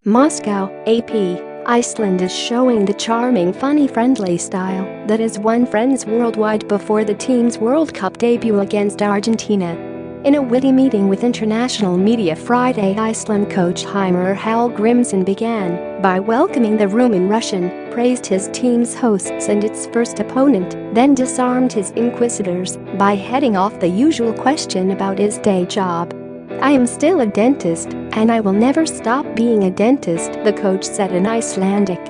Moscow, AP. Iceland is showing the charming, funny, friendly style that has won friends worldwide before the team's World Cup debut against Argentina. In a witty meeting with international media Friday, Iceland coach Heimir Hallgrímsson began by welcoming the room in Russian, praised his team's hosts and its first opponent, then disarmed his inquisitors by heading off the usual question about his day job. "I am still a dentist, and I will never stop being a dentist," the coach said in Icelandic.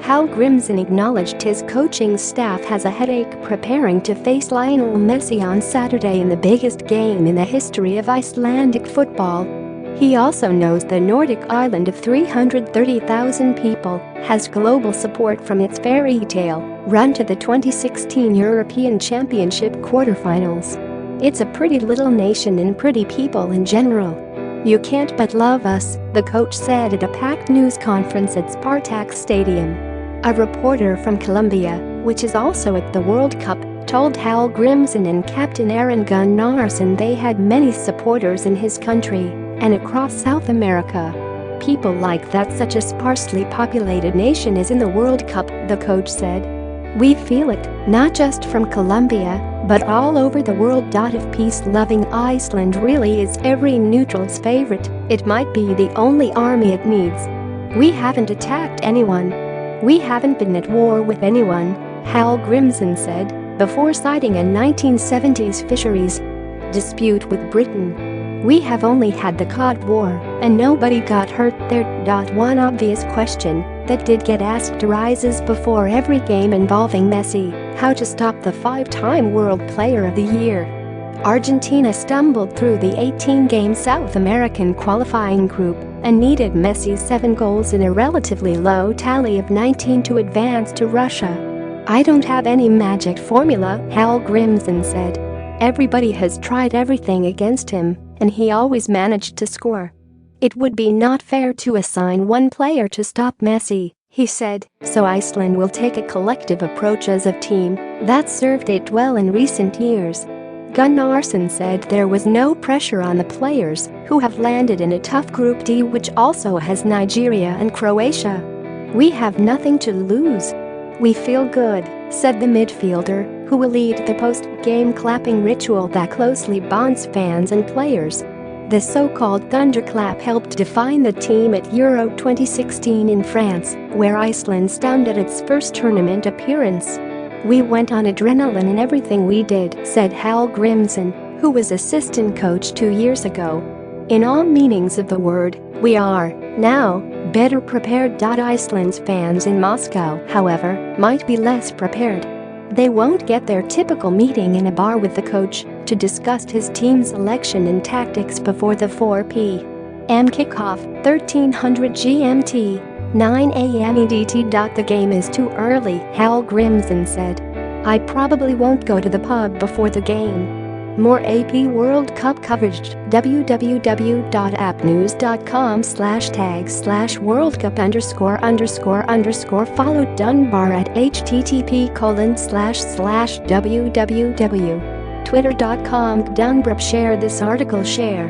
Hallgrímsson acknowledged his coaching staff has a headache preparing to face Lionel Messi on Saturday in the biggest game in the history of Icelandic football. He also knows the Nordic island of 330,000 people has global support from its fairy tale run to the 2016 European Championship quarterfinals. "It's a pretty little nation and pretty people in general. You can't but love us," the coach said at a packed news conference at Spartak Stadium. A reporter from Colombia, which is also at the World Cup, told Hallgrímsson and captain Aron Gunnarsson they had many supporters in his country and across South America. "People like that such a sparsely populated nation is in the World Cup," the coach said. "We feel it, not just from Colombia, but all over the world. If peace-loving Iceland really is every neutral's favorite, it might be the only army it needs. We haven't attacked anyone. We haven't been at war with anyone," Hallgrímsson said, before citing a 1970s fisheries dispute with Britain. "We have only had the Cod War, and nobody got hurt there." One obvious question that did get asked arises before every game involving Messi: how to stop the five-time World Player of the Year. Argentina stumbled through the 18-game South American qualifying group and needed Messi's 7 goals in a relatively low tally of 19 to advance to Russia. "I don't have any magic formula," Hallgrímsson said. "Everybody has tried everything against him, and he always managed to score. It would be not fair to assign one player to stop Messi," he said, "so Iceland will take a collective approach as a team that's served it well in recent years." Gunnarsson said there was no pressure on the players, who have landed in a tough Group D which also has Nigeria and Croatia. "We have nothing to lose. We feel good," said the midfielder, who will lead the post-game clapping ritual that closely bonds fans and players. The so-called thunderclap helped define the team at Euro 2016 in France, where Iceland stunned at its first tournament appearance. "We went on adrenaline in everything we did," said Hallgrímsson, who was assistant coach 2 years ago. "In all meanings of the word, we are, now, better prepared." Iceland's fans in Moscow, however, might be less prepared. They won't get their typical meeting in a bar with the coach to discuss his team's selection and tactics before the 4 p.m. kickoff, 1300 GMT, 9 a.m. EDT. "The game is too early," Hallgrímsson said. "I probably won't go to the pub before the game." More AP World Cup coverage: www.appnews.com/tag/worldcup____. Follow Dunbar at http://www. Twitter.com Dunbar. Share this article. Share.